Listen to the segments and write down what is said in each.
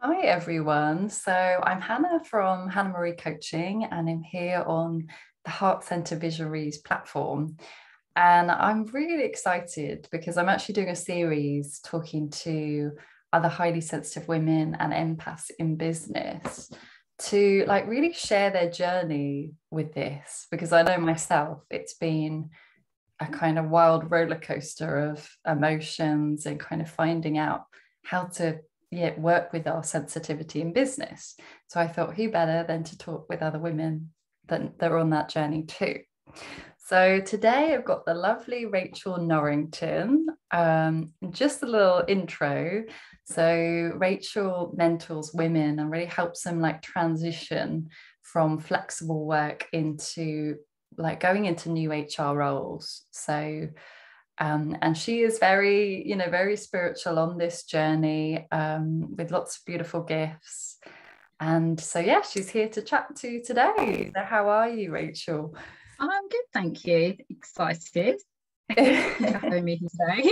Hi everyone. So I'm Hannah from Hannah Marie Coaching, and I'm here on the Heart Centre Visionaries platform. And I'm really excited because I'm actually doing a series talking to other highly sensitive women and empaths in business to really share their journey with this, because I know myself it's been a kind of wild roller coaster of emotions and kind of finding out how to work with our sensitivity in business. So I thought, who better than to talk with other women that are on that journey too. So today I've got the lovely Rachel Norrington. Just a little intro. So Rachel mentors women and really helps them transition from flexible work into going into new HR roles. So and she is very spiritual on this journey, with lots of beautiful gifts. And so, yeah, she's here to chat to you today. So how are you, Rachel? I'm good, thank you. Excited. Thank you for having me today.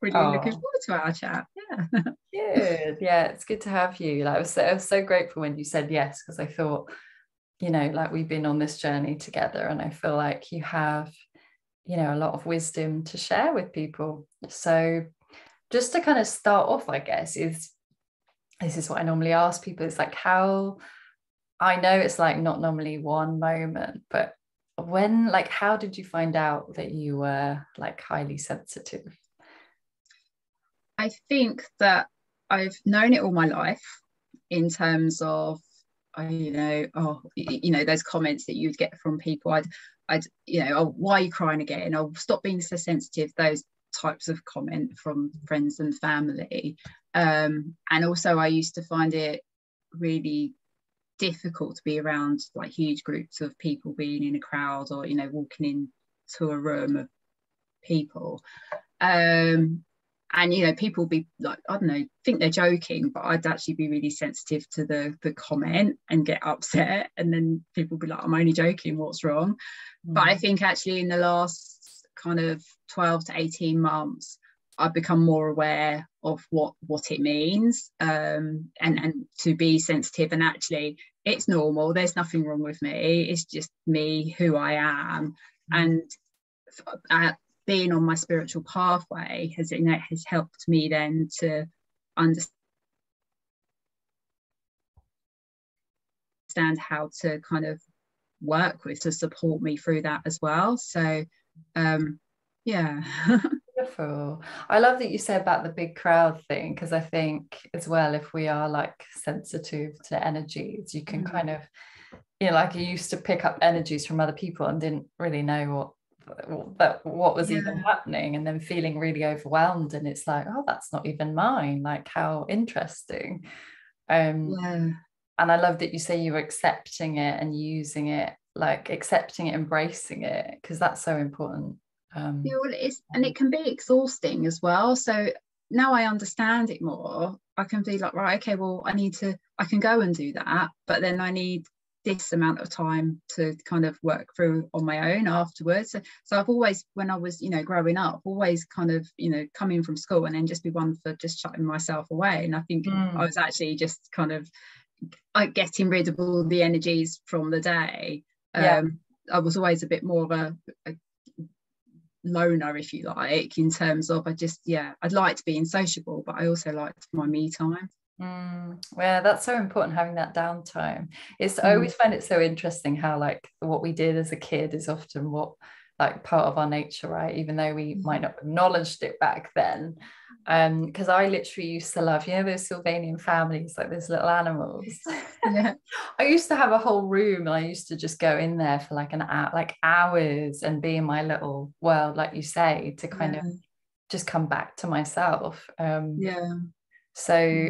Really looking Oh, forward to our chat. Yeah. good. Yeah, it's good to have you. I was so grateful when you said yes, because I thought, we've been on this journey together, and I feel like you have a lot of wisdom to share with people. So just to kind of start off, I guess, is this is what I normally ask people. It's how I know it's not normally one moment, but how did you find out that you were highly sensitive? I think that I've known it all my life in terms of, those comments that you'd get from people. Oh, why are you crying again? Oh, stop being so sensitive. Those types of comment from friends and family. And also I used to find it really difficult to be around huge groups of people, being in a crowd or walking into a room of people, and people be like, I don't know, think they're joking, but I'd actually be really sensitive to the comment and get upset, and then people be like, I'm only joking, what's wrong? But I think actually in the last kind of 12 to 18 months I've become more aware of what it means, and to be sensitive, and actually it's normal, there's nothing wrong with me, it's just me, who I am. And being on my spiritual pathway has helped me then to understand how to kind of work with, to support me through that as well. So yeah. Beautiful. I love that you said about the big crowd thing, because I think as well, if we are sensitive to energies, you can kind of, you used to pick up energies from other people and didn't really know what was even happening, and then feeling really overwhelmed, and it's oh, that's not even mine, how interesting. And I love that you say you were accepting it and using it, accepting it, embracing it, because that's so important. Yeah, well, and it can be exhausting as well. So now I understand it more. I can be like, right, okay, well, I can go and do that, but then I need this amount of time to kind of work through on my own afterwards. So I've always, when I was, growing up, always kind of, coming from school and then just be one for just shutting myself away. And I think I was actually just kind of getting rid of all the energies from the day. I was always a bit more of a loner, if you like, in terms of I'd like to be insociable, but I also liked my me time. Well, that's so important, having that downtime. I always find it so interesting how what we did as a kid is often what part of our nature, right? Even though we might not have acknowledged it back then. Because I literally used to love, those Sylvanian families, those little animals. Yeah. I used to have a whole room, and I used to just go in there for an hour, hours, and be in my little world, like you say, to kind of just come back to myself. So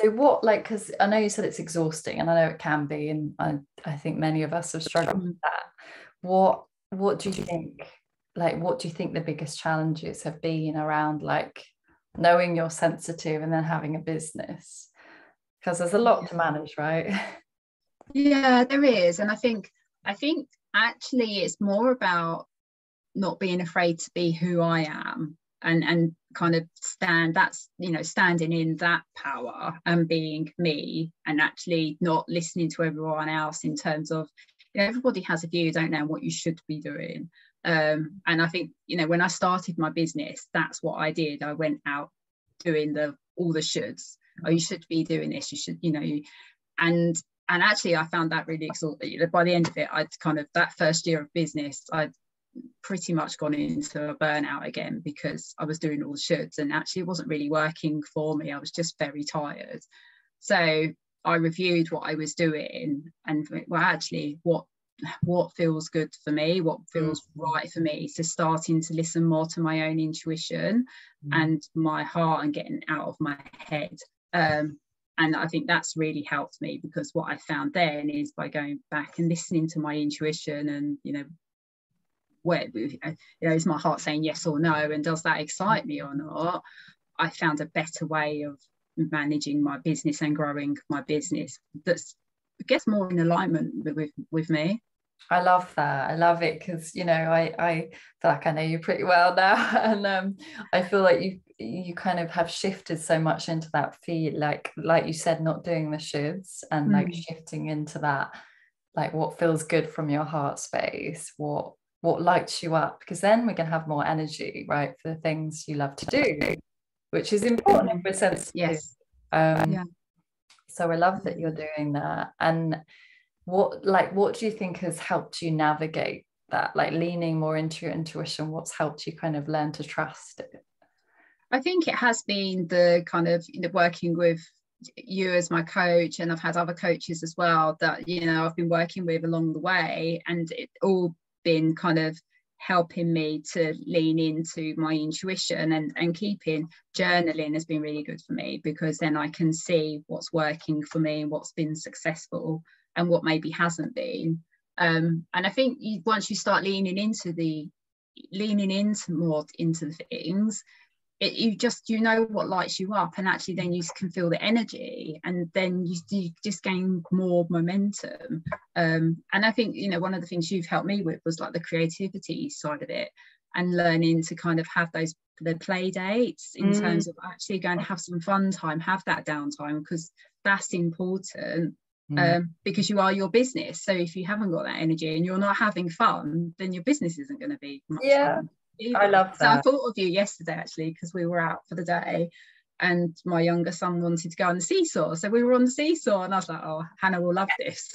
what, because I know you said it's exhausting, and I know it can be, and I think many of us have struggled with that. What do you think, what do you think the biggest challenges have been around knowing you're sensitive and then having a business? Because there's a lot to manage, right? Yeah, there is. And I think actually it's more about not being afraid to be who I am. and kind of standing in that power and being me, and actually not listening to everyone else in terms of, everybody has a view, don't know what you should be doing. And I think, when I started my business, that's what I did. I went out doing all the shoulds. Oh, you should be doing this, you should, and actually I found that really exhausting. By the end of it, I'd kind of, that first year of business, I'd pretty much gone into a burnout again, because I was doing all the shoulds, and actually it wasn't really working for me. I was just very tired. So I reviewed what I was doing, and well, actually what feels good for me, what feels right for me. So starting to listen more to my own intuition and my heart, and getting out of my head. And I think that's really helped me, because what I found then is, by going back and listening to my intuition, and where is my heart saying yes or no, and does that excite me or not, I found a better way of managing my business and growing my business that's, I guess, more in alignment with me. I love that. I love it, because I feel like I know you pretty well now, and I feel like you kind of have shifted so much into that feel, like you said, not doing the shoulds, and like shifting into that, like what feels good from your heart space, what lights you up, because then we can have more energy, right, for the things you love to do, which is important if we're sensitive. Yes. So I love that you're doing that. And what do you think has helped you navigate that, like leaning more into your intuition? What's helped you kind of learn to trust it? I think it has been the kind of working with you as my coach, and I've had other coaches as well that I've been working with along the way, and it all been kind of helping me to lean into my intuition, and keeping journaling has been really good for me, because then I can see what's working for me and what's been successful and what maybe hasn't been. And I think once you start leaning into more into the things, you know what lights you up, and actually then you can feel the energy, and then you just gain more momentum. And I think one of the things you've helped me with was like the creativity side of it, and learning to kind of have the play dates in terms of actually going to have some fun time, have that downtime, because that's important. Because you are your business. So if you haven't got that energy and you're not having fun, then your business isn't going to be much fun either. I love that. So I thought of you yesterday, actually, because we were out for the day, and my younger son wanted to go on the seesaw, so we were on the seesaw, and I was like, oh, Hannah will love this.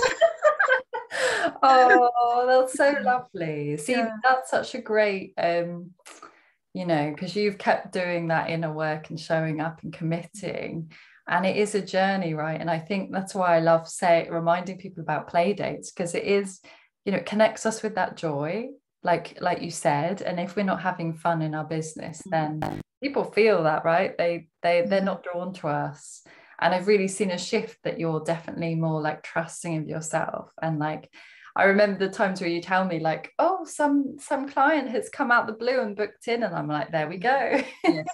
Oh, that's so lovely. See, that's such a great because you've kept doing that inner work and showing up and committing. And it is a journey, right? And I think that's why I love reminding people about play dates, because it is, it connects us with that joy, like you said. And if we're not having fun in our business, then people feel that, right? They're not drawn to us. And I've really seen a shift that you're definitely more like trusting of yourself. And like, I remember the times where you tell me like, oh, some client has come out the blue and booked in, and I'm like, there we go. Yes.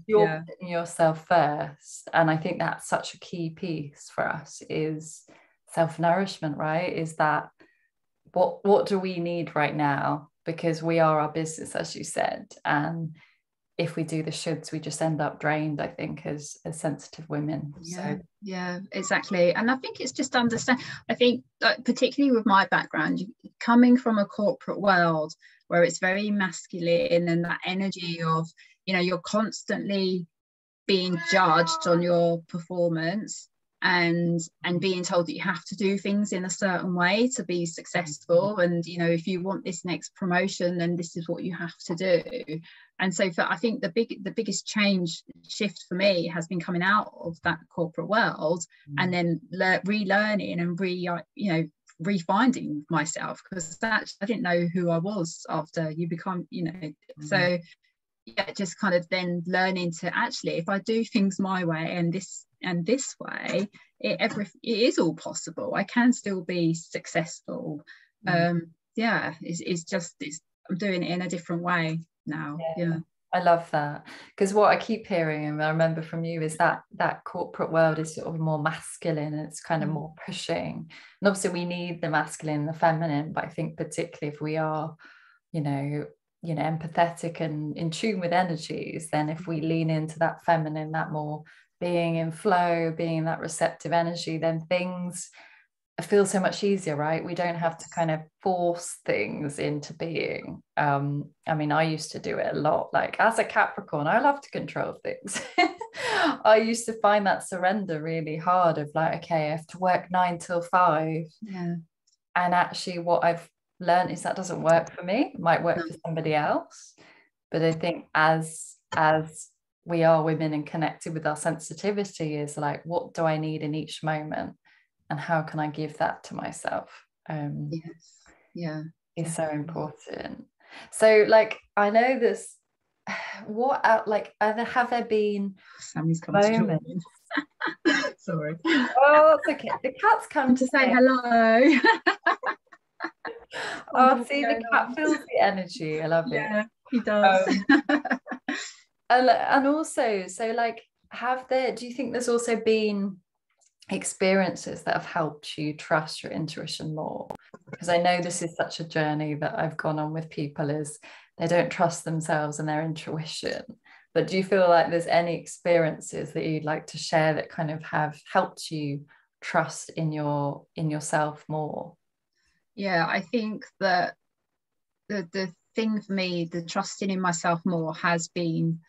You're putting yourself first. And I think that's such a key piece for us, is self-nourishment, right? Is that what do we need right now? Because we are our business, as you said. And if we do the shoulds, we just end up drained, I think, as sensitive women. Yeah, exactly. And I think it's just I think particularly with my background, coming from a corporate world where it's very masculine, and that energy of you're constantly being judged on your performance, and being told that you have to do things in a certain way to be successful, and if you want this next promotion, then this is what you have to do. And so I think the biggest shift for me has been coming out of that corporate world, and then relearning and refinding myself, because I didn't know who I was after you become so just kind of then learning to actually, if I do things my way and this way, it is all possible. I can still be successful. It's just I'm doing it in a different way now. I love that, because what I keep hearing, and I remember from you, is that corporate world is sort of more masculine, and it's kind of more pushing, and obviously we need the masculine and the feminine, but I think particularly if we are you know, empathetic and in tune with energies, then if we lean into that feminine, that more being in flow, being in that receptive energy, then things feel so much easier, right? We don't have to kind of force things into being. I mean, I used to do it a lot. Like as a Capricorn, I love to control things. I used to find that surrender really hard of like, okay, I have to work 9 till 5. Yeah. And actually what I've learned is that doesn't work for me. It might work for somebody else. But I think as we are women and connected with our sensitivity is like, what do I need in each moment? And how can I give that to myself? Yes. Yeah. Is so important. So like, I know this, what out like have there been Sammy's come moments? To join. Sorry. Oh, that's okay. The cat's come to say hello. Oh, see, the cat feels the energy. I love it. Yeah, he does. And also, so like, do you think there's also been experiences that have helped you trust your intuition more? Because I know this is such a journey that I've gone on with people, is they don't trust themselves and their intuition. But do you feel like there's any experiences that you'd like to share that kind of have helped you trust in yourself more? Yeah, I think that the thing for me, the trusting in myself more, has been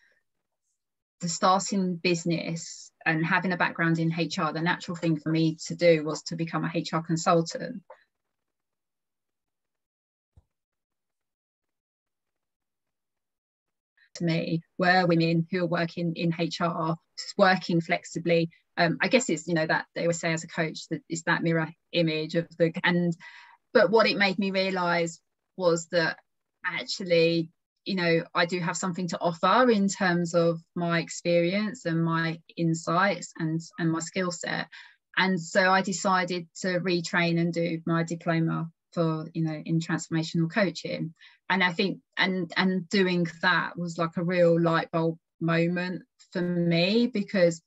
the starting business and having a background in HR. The natural thing for me to do was to become a HR consultant. To me, were women who are working in HR, working flexibly. I guess it's, you know, that they always say as a coach that it's that mirror image of the, but what it made me realize was that actually, you know, I do have something to offer in terms of my experience and my insights and my skill set. And so I decided to retrain and do my diploma for, you know, in transformational coaching. And I think and doing that was like a real light bulb moment for me, because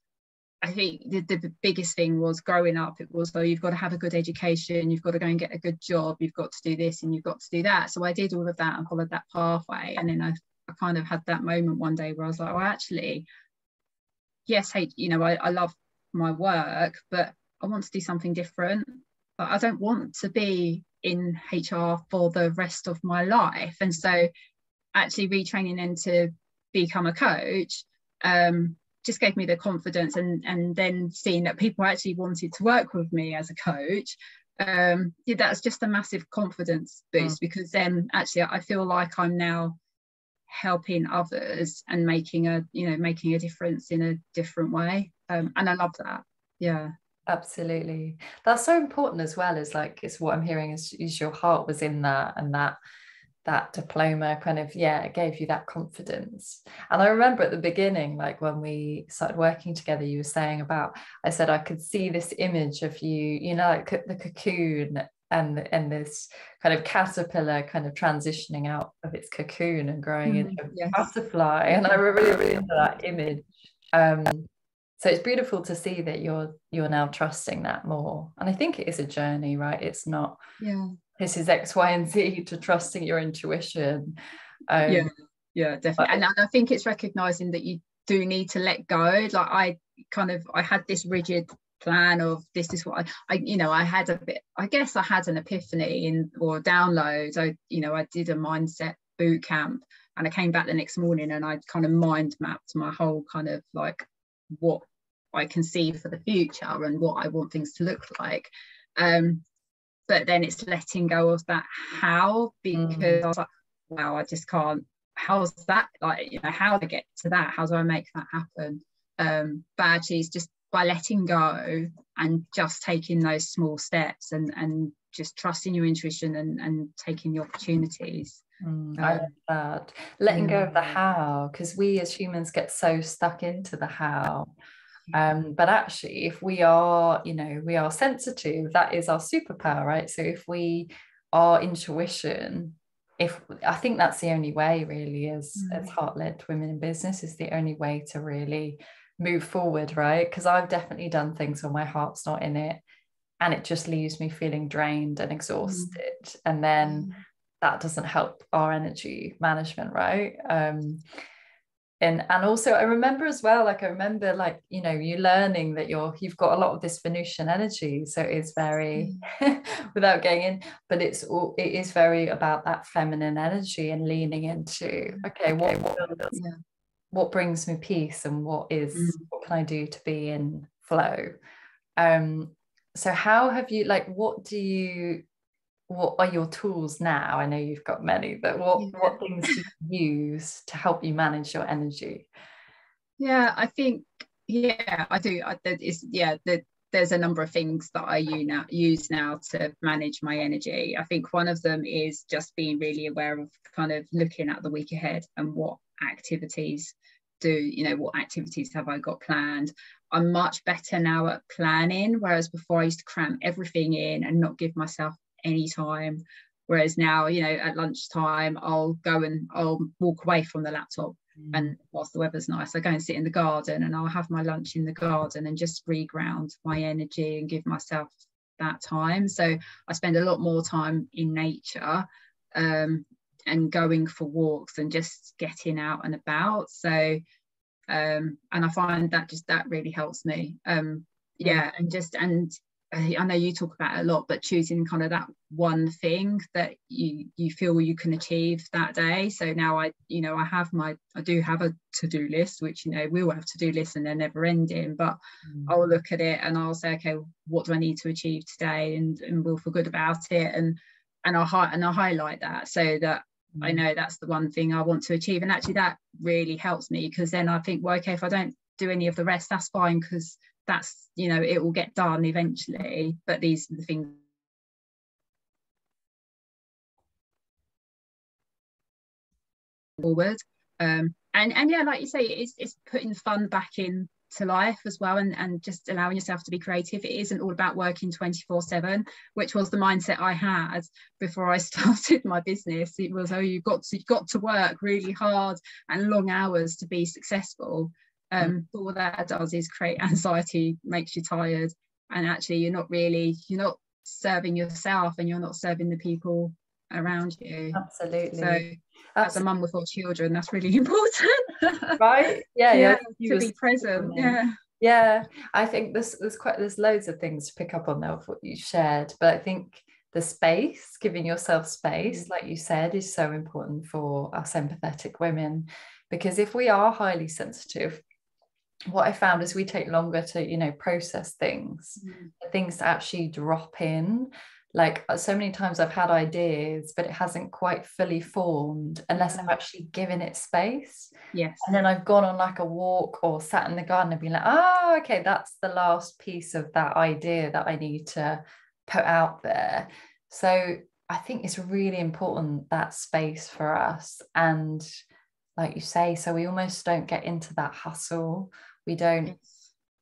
I think the biggest thing was growing up, it was, oh, you've got to have a good education, you've got to go and get a good job, you've got to do this and you've got to do that. So I did all of that and followed that pathway. And then I kind of had that moment one day where I was like, well, actually, yes, hey, you know, I love my work, but I want to do something different. But I don't want to be in HR for the rest of my life. And so actually retraining and to become a coach just gave me the confidence, and then seeing that people actually wanted to work with me as a coach, that's just a massive confidence boost, because then actually I feel like I'm now helping others and making a difference in a different way, and I love that. Yeah, absolutely. That's so important as well. Is like, it's what I'm hearing is your heart was in that, and that diploma kind of, it gave you that confidence. And I remember at the beginning, like when we started working together, you were saying about, I said I could see this image of you, you know, like the cocoon and this kind of caterpillar kind of transitioning out of its cocoon and growing into a butterfly. And I really into that image. So it's beautiful to see that you're now trusting that more. And I think it is a journey, right? It's not this is X, Y, and Z, to trusting your intuition. Yeah, definitely. And I think it's recognizing that you do need to let go. Like I had this rigid plan of this is what I had a bit, I guess I had an epiphany or download. I did a mindset boot camp, and I came back the next morning and I kind of mind mapped my whole kind of like what I can see for the future and what I want things to look like. But then it's letting go of that how, because I was like, wow, I just can't, how's that, like, you know, how to get to that, how do I make that happen? But actually it's just by letting go and just taking those small steps and just trusting your intuition and taking the opportunities. I love that. Letting go of the how, because we as humans get so stuck into the how. But actually, if we are sensitive, that is our superpower, right? So if we are intuition, I think that's the only way really, as heart-led women in business, is the only way to really move forward, right? Because I've definitely done things where my heart's not in it and it just leaves me feeling drained and exhausted. And then that doesn't help our energy management, right? And also I remember as well, like I remember, like, you know, you learning that you've got a lot of this Venusian energy, so it's very without getting in, but it is very about that feminine energy and leaning into, okay, what brings me peace, and what can I do to be in flow. So how have you, like, what are your tools now? I know you've got many, but what things do you use to help you manage your energy? Yeah, I think, I do. There's a number of things that I use now to manage my energy. I think one of them is just being really aware of kind of looking at the week ahead and what activities have I got planned. I'm much better now at planning, whereas before I used to cram everything in and not give myself any time. Whereas now, at lunchtime, I'll walk away from the laptop, and whilst the weather's nice, I go and sit in the garden and I'll have my lunch in the garden and just reground my energy and give myself that time. So I spend a lot more time in nature, and going for walks and just getting out and about. So and I find that really helps me. And I know you talk about it a lot, but choosing kind of that one thing that you feel you can achieve that day. So now I do have a to-do list, which, we all have to-do lists and they're never ending, but I'll look at it and I'll say, okay, what do I need to achieve today, and we'll feel good about it, and I'll highlight that so that I know that's the one thing I want to achieve. And actually that really helps me, because then I think, well, okay, if I don't do any of the rest, that's fine, because that's, it will get done eventually, but these are the things forward. And yeah, like you say, it's putting fun back in to life as well, and just allowing yourself to be creative. It isn't all about working 24/7, which was the mindset I had before I started my business. It was, oh, you've got to work really hard and long hours to be successful. All that does is create anxiety, makes you tired, and actually you're not serving yourself, and you're not serving the people around you. Absolutely. So as a mum with 4 children, that's really important. Right? Yeah, to be present. I think there's loads of things to pick up on there of what you shared, but I think the space, giving yourself space, like you said, is so important for us empathetic women, because if we are highly sensitive, what I found is we take longer to process things, things to actually drop in. Like, so many times I've had ideas, but it hasn't quite fully formed unless I've actually given it space. Yes. And then I've gone on like a walk or sat in the garden and been like, oh, okay, that's the last piece of that idea that I need to put out there. So I think it's really important, that space for us. And like you say, so we almost don't get into that hustle. We don't. Yes.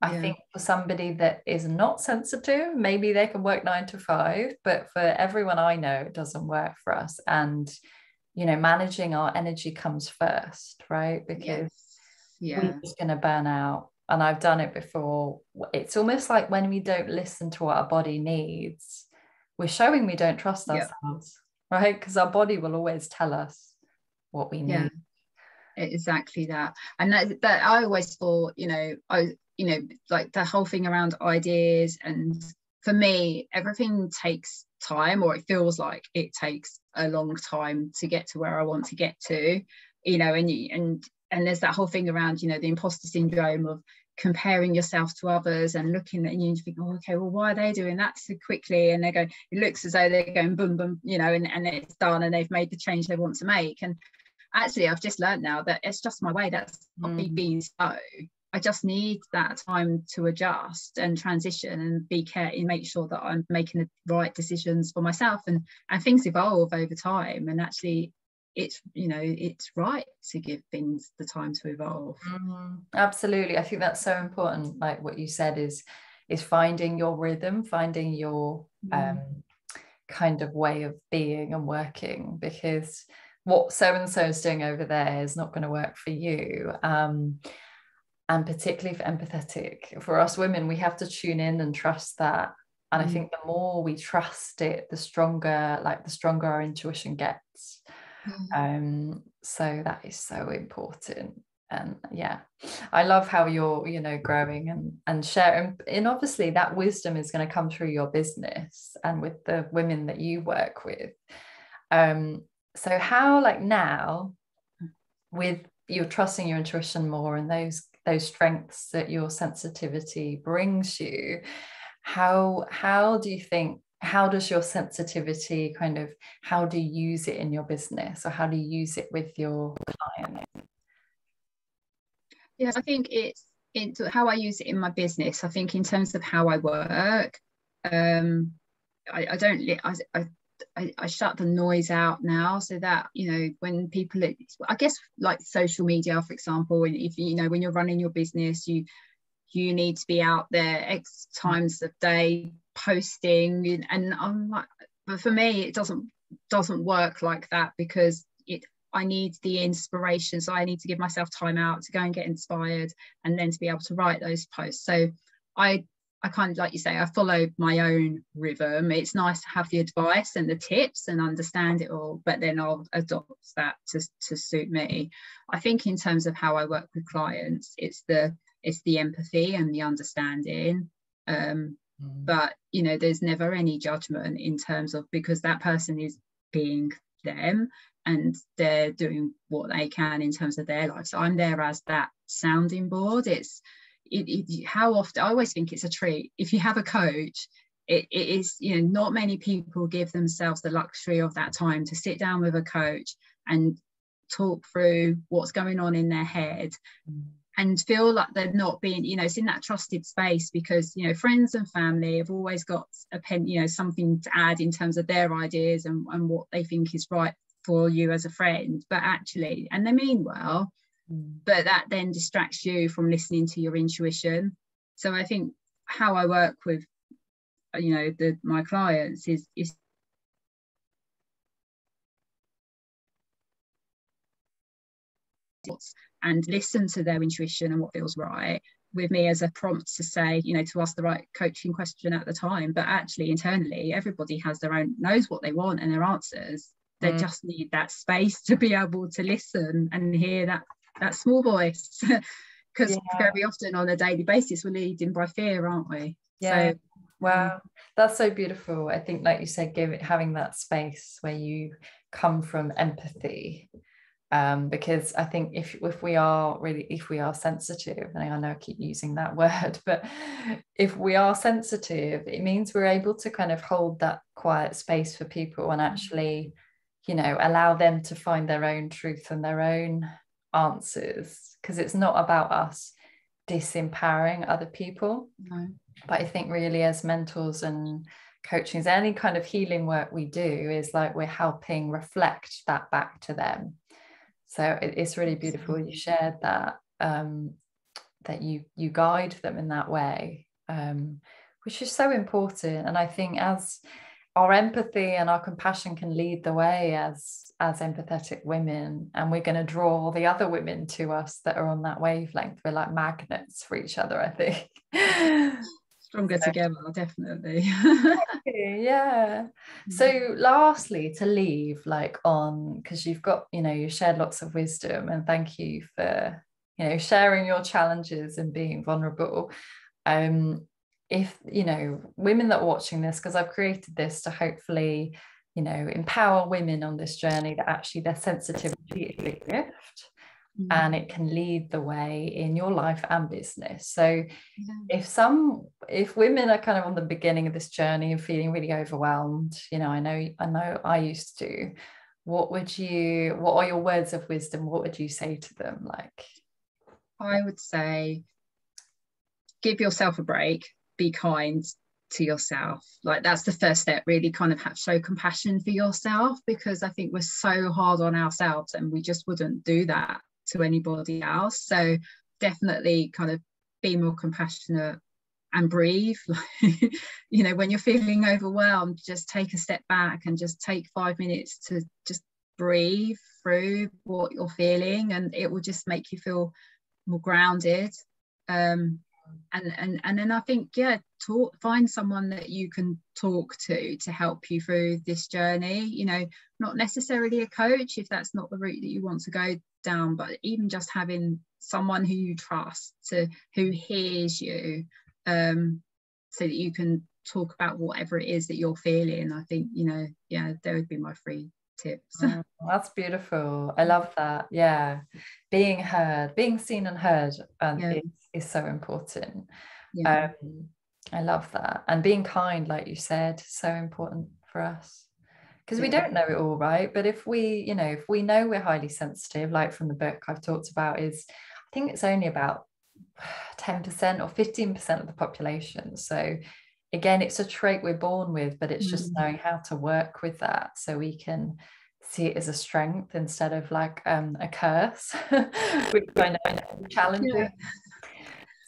I think for somebody that is not sensitive, maybe they can work 9 to 5, but for everyone I know, it doesn't work for us. And, managing our energy comes first, right? Because we're just going to burn out. And I've done it before. It's almost like when we don't listen to what our body needs, we're showing we don't trust ourselves, right? Because our body will always tell us what we need. Exactly that. And that I always thought, like the whole thing around ideas, and for me everything takes time, or it feels like it takes a long time to get to where I want to get to, and there's that whole thing around the imposter syndrome of comparing yourself to others and looking at you and think, oh, okay, well, why are they doing that so quickly? And it looks as though they're going boom boom, and it's done and they've made the change they want to make. And actually I've just learned now that it's just my way. That's not me being slow. I just need that time to adjust and transition and be careful and make sure that I'm making the right decisions for myself, and things evolve over time, and actually it's right to give things the time to evolve. Absolutely. I think that's so important. Like what you said is finding your rhythm, finding your kind of way of being and working, because what so and so is doing over there is not going to work for you. And particularly for empathetic, for us women, we have to tune in and trust that And I think the more we trust it, the stronger our intuition gets. So that is so important. And yeah, I love how you're, you know, growing and sharing, and obviously that wisdom is going to come through your business and with the women that you work with. So how, like, now, with you're trusting your intuition more and those strengths that your sensitivity brings you, how do you think, how does your sensitivity kind of, how do you use it in your business, or how do you use it with your clients? Yeah, I think it's into how I use it in my business. I think in terms of how I work, I don't I shut the noise out now, so that, you know, when people, I guess, like social media, for example, if you know, when you're running your business, you need to be out there X times a day posting, and I'm like, but for me it doesn't work like that, because I need the inspiration. So I need to give myself time out to go and get inspired, and then to be able to write those posts. So I kind of, like you say, I follow my own rhythm. It's nice to have the advice and the tips and understand it all, but then I'll adopt that to suit me. I think in terms of how I work with clients, it's the empathy and the understanding. But, you know, there's never any judgment in terms of, because that person is being them and they're doing what they can in terms of their life. So I'm there as that sounding board. How often, I always think it's a treat if you have a coach. It is, you know, not many people give themselves the luxury of that time to sit down with a coach and talk through what's going on in their head, and feel like they're not being, you know, it's in that trusted space, because, you know, friends and family have always got you know, something to add in terms of their ideas and what they think is right for you as a friend, but actually, and they mean well, but that then distracts you from listening to your intuition. So I think how I work with, you know, my clients is and listen to their intuition and what feels right, with me as a prompt to say, you know, to ask the right coaching question at the time. But actually internally, everybody has their own, knows what they want and their answers. They just need that space to be able to listen and hear that small voice, because very often on a daily basis we're leading by fear, aren't we? So wow, that's so beautiful. I think, like you said, having that space where you come from empathy, because I think if we are sensitive, and I know I keep using that word, but if we are sensitive, it means we're able to kind of hold that quiet space for people and actually, you know, allow them to find their own truth and their own answers, because it's not about us disempowering other people. But I think really, as mentors and coaching, any kind of healing work we do is like we're helping reflect that back to them. So it's really beautiful you shared that, that you guide them in that way, which is so important. And I think as our empathy and our compassion can lead the way as empathetic women, and we're going to draw the other women to us that are on that wavelength. We're like magnets for each other, I think. Stronger together, definitely. Yeah. So lastly, to leave like on, because you've got, you know, you shared lots of wisdom, and thank you for, you know, sharing your challenges and being vulnerable. If, you know, women that are watching this, because I've created this to hopefully, you know, empower women on this journey, that actually their sensitivity is a gift, and it can lead the way in your life and business. So if women are kind of on the beginning of this journey and feeling really overwhelmed, you know, I know I used to, what are your words of wisdom? What would you say to them? Like, I would say, give yourself a break, be kind to yourself. Like, that's the first step, really kind of show compassion for yourself, because I think we're so hard on ourselves and we just wouldn't do that to anybody else. So definitely kind of be more compassionate and breathe. You know, when you're feeling overwhelmed, just take a step back and just take 5 minutes to just breathe through what you're feeling, and it will just make you feel more grounded. And and then I think, find someone that you can talk to help you through this journey. You know, not necessarily a coach if that's not the route that you want to go down, but even just having someone who you trust, who hears you, so that you can talk about whatever it is that you're feeling. I think, you know, there would be my 3 tips. That's beautiful. I love that. Yeah, being heard, being seen and heard is so important. I love that. And being kind, like you said, so important for us, because we don't know it all, right? But if we know we're highly sensitive, like from the book I've talked about, is I think it's only about 10% or 15% of the population. So again, it's a trait we're born with, but it's just knowing how to work with that so we can see it as a strength instead of like a curse, which I know is challenging.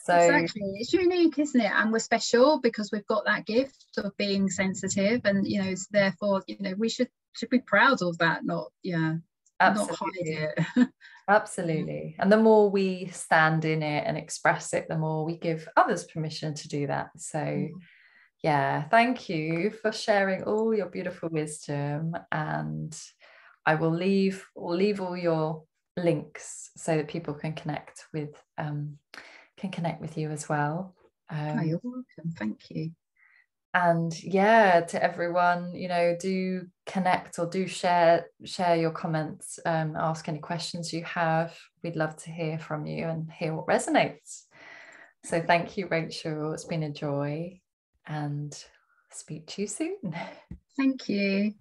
So exactly, it's unique, isn't it? And we're special because we've got that gift of being sensitive, and you know, so therefore, you know, we should be proud of that, not hide it. Absolutely. And the more we stand in it and express it, the more we give others permission to do that. So thank you for sharing all your beautiful wisdom, and I will leave all your links so that people can connect with you as well. You're welcome. Thank you. And to everyone, you know, do connect or do share your comments, ask any questions you have. We'd love to hear from you and hear what resonates. So thank you, Rachel. It's been a joy, and speak to you soon. Thank you.